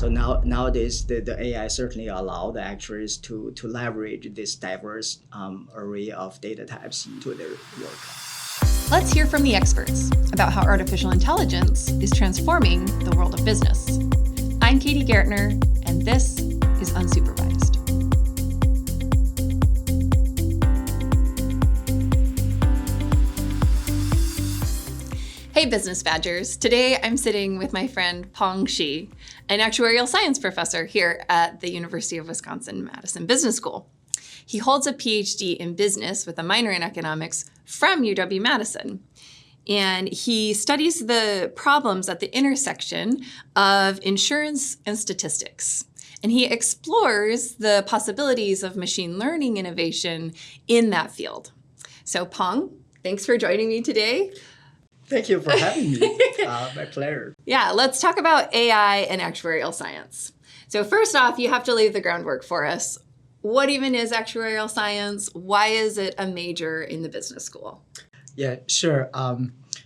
So nowadays, the AI certainly allow the actuaries to leverage this diverse array of data types into their work. Let's hear from the experts about how artificial intelligence is transforming the world of business. I'm Katie Gaertner, and this is Unsupervised. Hey, Business Badgers. Today I'm sitting with my friend Peng Shi, an actuarial science professor here at the University of Wisconsin-Madison Business School. He holds a PhD in business with a minor in economics from UW-Madison. And he studies the problems at the intersection of insurance and statistics. And he explores the possibilities of machine learning innovation in that field. So Peng, thanks for joining me today. Thank you for having me. My pleasure. Yeah, let's talk about AI and actuarial science. So first off, you have to lay the groundwork for us. What even is actuarial science? Why is it a major in the business school? Yeah, sure.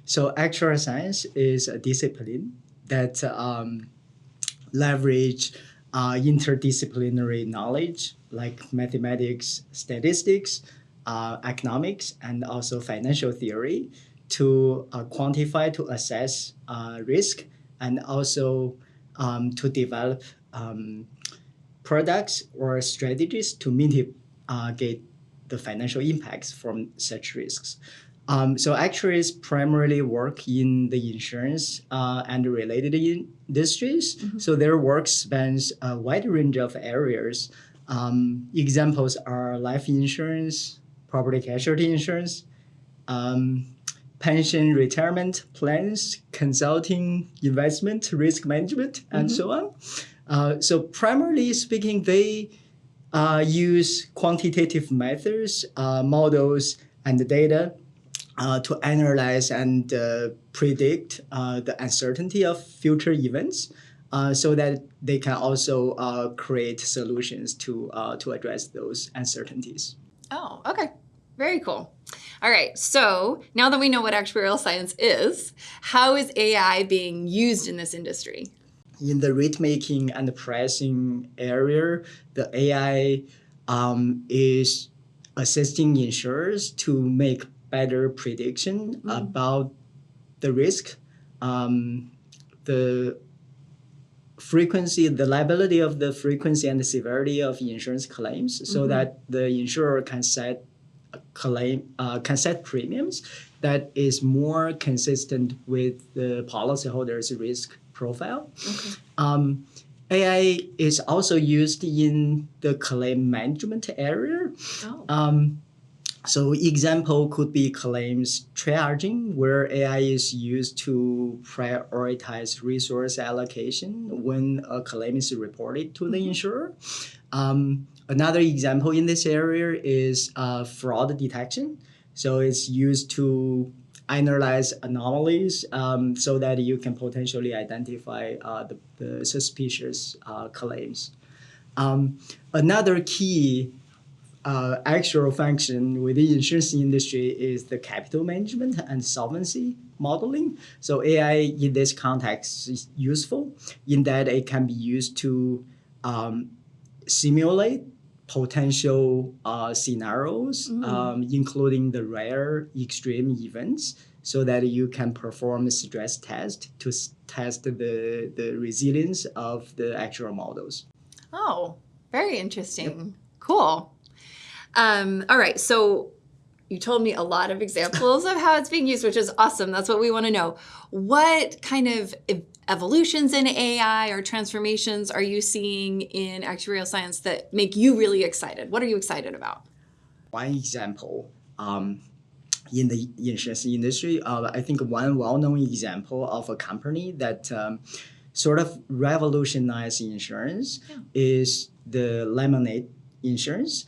So actuarial science is a discipline that leverage interdisciplinary knowledge like mathematics, statistics, economics, and also financial theory to quantify, to assess risk, and also to develop products or strategies to mitigate the financial impacts from such risks. So actuaries primarily work in the insurance and related industries. Mm-hmm. So their work spans a wide range of areas. Examples are life insurance, property casualty insurance, pension retirement plans, consulting, investment, risk management, and so on. So primarily speaking, they use quantitative methods, models, and data to analyze and predict the uncertainty of future events so that they can also create solutions to address those uncertainties. Oh, okay. Very cool. All right, so now that we know what actuarial science is, how is AI being used in this industry? In the rate making and the pricing area, the AI is assisting insurers to make better prediction about the risk, the frequency, the liability of the frequency and the severity of insurance claims, so that the insurer can set premiums that is more consistent with the policyholder's risk profile. Okay. AI is also used in the claim management area. Oh. So example could be claims triaging, where AI is used to prioritize resource allocation when a claim is reported to the insurer. Another example in this area is fraud detection. So it's used to analyze anomalies so that you can potentially identify the suspicious claims. Another key actual function within the insurance industry is the capital management and solvency modeling. So AI in this context is useful in that it can be used to simulate potential scenarios, including the rare extreme events, so that you can perform a stress test to test the resilience of the actual models. Oh, very interesting. Yep. Cool. All right, so you told me a lot of examples of how it's being used, which is awesome. That's what we want to know. What kind of evolutions in AI or transformations are you seeing in actuarial science that make you really excited? What are you excited about? One example in the insurance industry, I think one well-known example of a company that sort of revolutionized insurance is the Lemonade Insurance.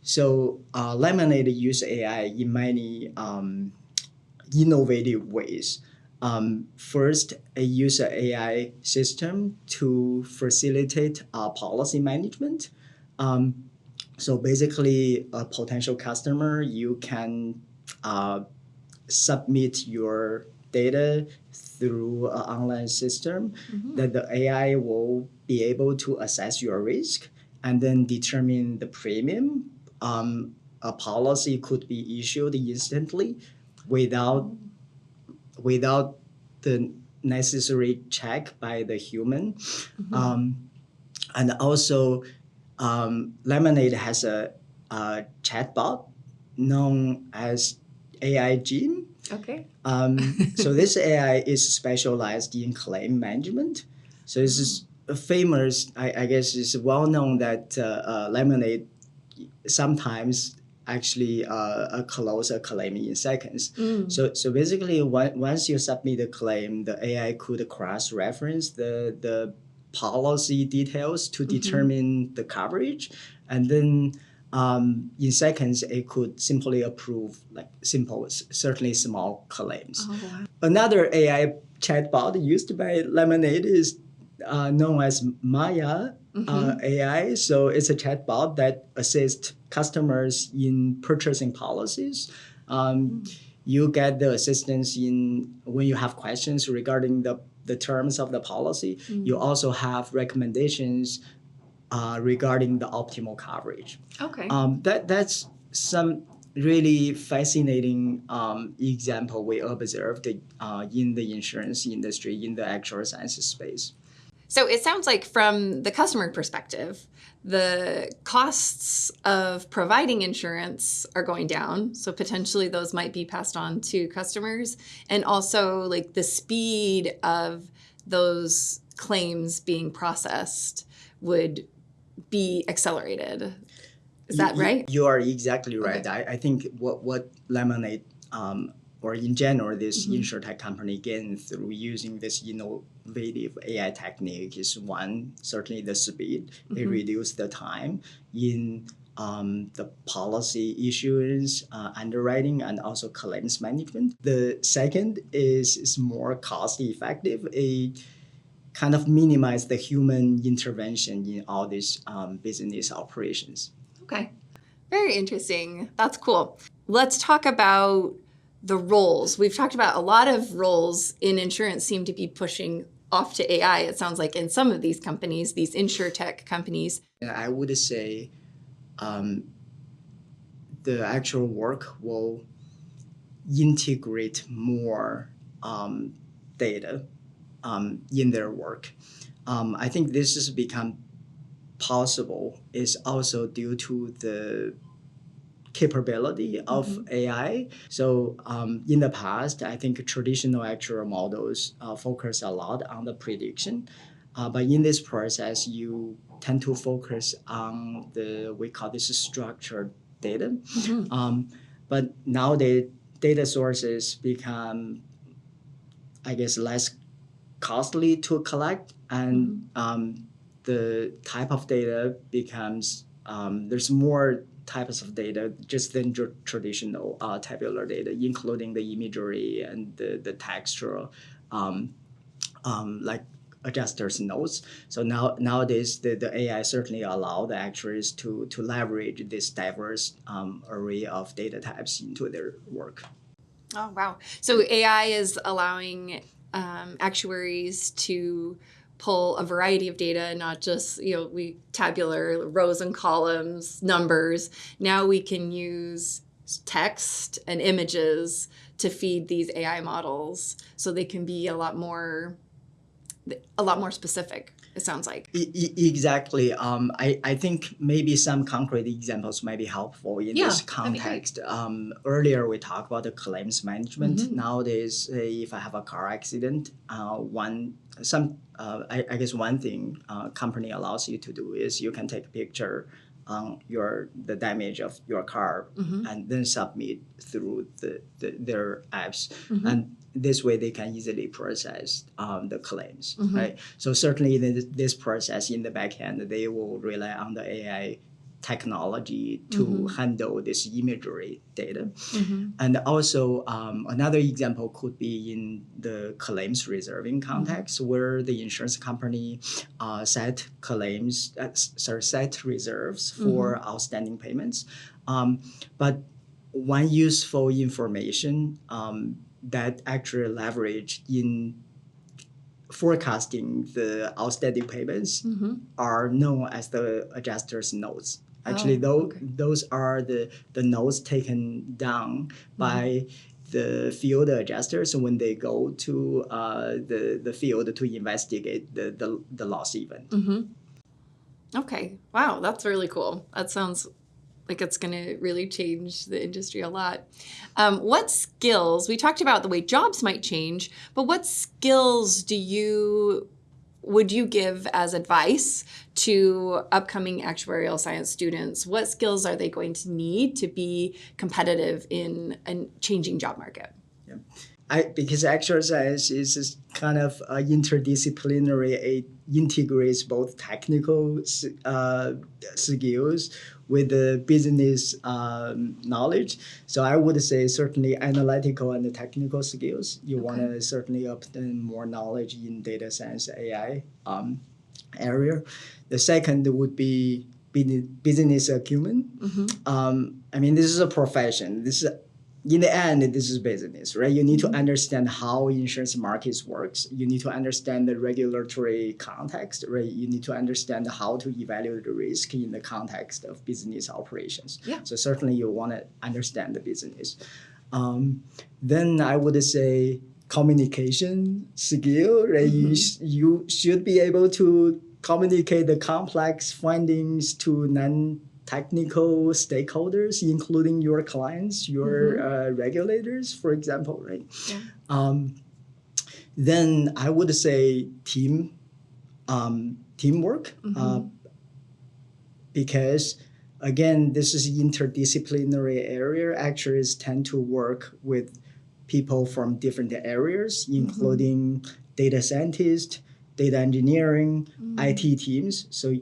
So Lemonade use AI in many innovative ways. First, it use an AI system to facilitate policy management. So basically, a potential customer, you can submit your data through an online system, that the AI will be able to assess your risk and then determine the premium. A policy could be issued instantly without the necessary check by the human. And also, Lemonade has a chatbot known as AI Gene. Okay. So this AI is specialized in claim management. So this is famous. I guess it's well known that Lemonade sometimes actually close a claim in seconds. So basically, once you submit a claim, the AI could cross-reference the policy details to determine the coverage, and then in seconds it could simply approve certainly small claims. Wow. Another AI chatbot used by Lemonade is known as Maya AI. So it's a chatbot that assists customers in purchasing policies. You get the assistance in when you have questions regarding the terms of the policy. You also have recommendations regarding the optimal coverage. Okay. That's some really fascinating example we observed in the insurance industry, in the actuarial sciences space. So it sounds like from the customer perspective, the costs of providing insurance are going down. So potentially those might be passed on to customers. And also like the speed of those claims being processed would be accelerated. Is that right? You are exactly right. Okay. I think what Lemonade or in general this insurtech company gained through using this innovative AI technique is one, certainly the speed. It reduced the time in the policy issuance, underwriting, and also claims management. The second is more cost effective. It kind of minimize the human intervention in all these business operations. Okay. Very interesting. That's cool. Let's talk about the roles. We've talked about a lot of roles in insurance seem to be pushing off to AI, it sounds like, in some of these companies, these insurtech companies. I would say the actual work will integrate more data in their work. I think this has become possible is also due to the capability of AI. So in the past, I think traditional actuarial models focus a lot on the prediction. But in this process, you tend to focus on we call this structured data. But nowadays, data sources become, I guess, less costly to collect, and the type of data becomes, there's more types of data just than traditional tabular data, including the imagery and the textual, like adjusters notes. So nowadays, the AI certainly allow the actuaries to leverage this diverse array of data types into their work. Oh, wow. So AI is allowing actuaries to pull a variety of data, not just, we tabular rows and columns, numbers. Now we can use text and images to feed these AI models so they can be a lot more specific, it sounds like. Exactly. I think maybe some concrete examples might be helpful in this context. Earlier we talked about the claims management. Nowadays, if I have a car accident, I guess one thing company allows you to do is you can take a picture on the damage of your car and then submit through their apps, and this way they can easily process the claims, right? So certainly this process in the back end, they will rely on the AI technology to handle this imagery data. And also another example could be in the claims reserving context, where the insurance company set reserves for outstanding payments. But one useful information that actually leverage in forecasting the outstanding payments are known as the adjusters notes. Actually, those are the notes taken down by the field adjusters when they go to the field to investigate the loss event. Okay. Wow, that's really cool. That sounds like it's going to really change the industry a lot. What skills, we talked about the way jobs might change, but what skills would you give as advice to upcoming actuarial science students? What skills are they going to need to be competitive in a changing job market? Because actuarial science is kind of interdisciplinary, it integrates both technical skills with the business knowledge. So I would say certainly analytical and technical skills. You want to certainly obtain more knowledge in data science, AI area. The second would be business acumen. This is a profession. In the end, this is business, right? You need to understand how insurance markets works. You need to understand the regulatory context, right? You need to understand how to evaluate the risk in the context of business operations. Yeah. So certainly you want to understand the business. Then I would say communication skill, right? You should be able to communicate the complex findings to non-technical stakeholders, including your clients, your regulators, for example, right? Yeah. Then I would say teamwork, because again, this is interdisciplinary area. Actuaries tend to work with people from different areas, including data scientists, data engineering, IT teams. So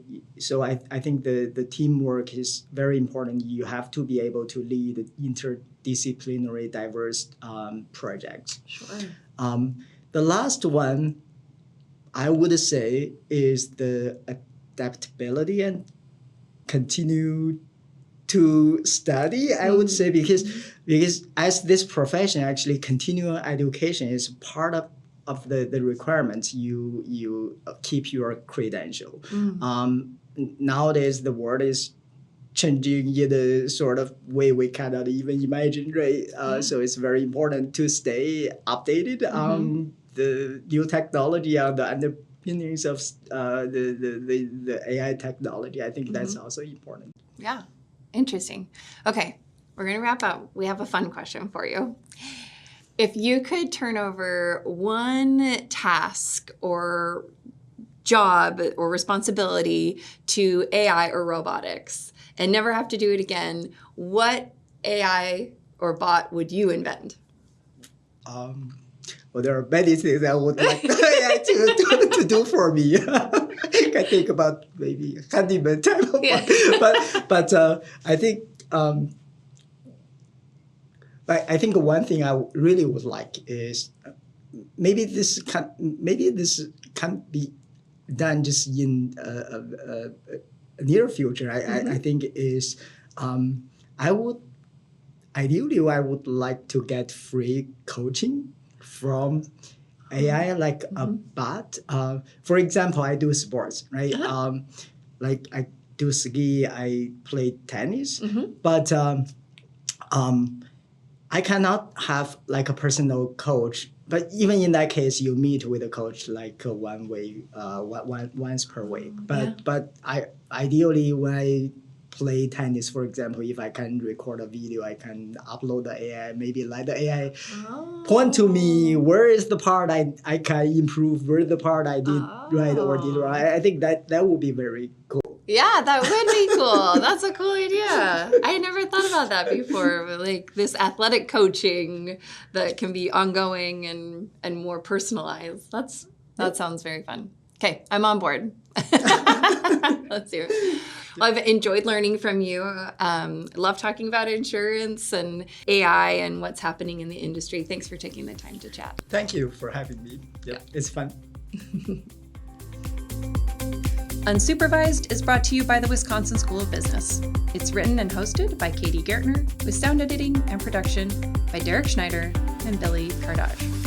I think the teamwork is very important. You have to be able to lead interdisciplinary, diverse projects. Sure. The last one, I would say, is the adaptability and continue to study. I would say because as this profession, actually, continual education is part of the requirements. You keep your credential. Nowadays, the world is changing in a sort of way we cannot even imagine, right? So it's very important to stay updated on the new technology, on the underpinnings of the AI technology. I think that's also important. Yeah, interesting. Okay, we're going to wrap up. We have a fun question for you. If you could turn over one task or job or responsibility to AI or robotics and never have to do it again, what AI or bot would you invent? Well, there are many things I would like AI to do for me. I think about maybe handyman type of one. But I think one thing I really would like is maybe this can't be done just in a near future. I think is I would like to get free coaching from AI, like a bot. For example, I do sports, right? Like I do ski, I play tennis, but I cannot have like a personal coach. But even in that case, you meet with a coach like once per week. But ideally, when I play tennis, for example, if I can record a video, I can upload the AI, maybe let the AI point to me where is the part I can improve, where the part I did right or did wrong. I think that would be very cool. Yeah, that would be cool. That's a cool idea. I never thought about that before. Like this athletic coaching that can be ongoing and more personalized. That sounds very fun. Okay, I'm on board. Let's do it. Well, I've enjoyed learning from you. Love talking about insurance and AI and what's happening in the industry. Thanks for taking the time to chat. Thank you for having me. Yep. It's fun. Unsupervised is brought to you by the Wisconsin School of Business. It's written and hosted by Katie Gaertner, with sound editing and production by Derek Schneider and Billy Kardaj.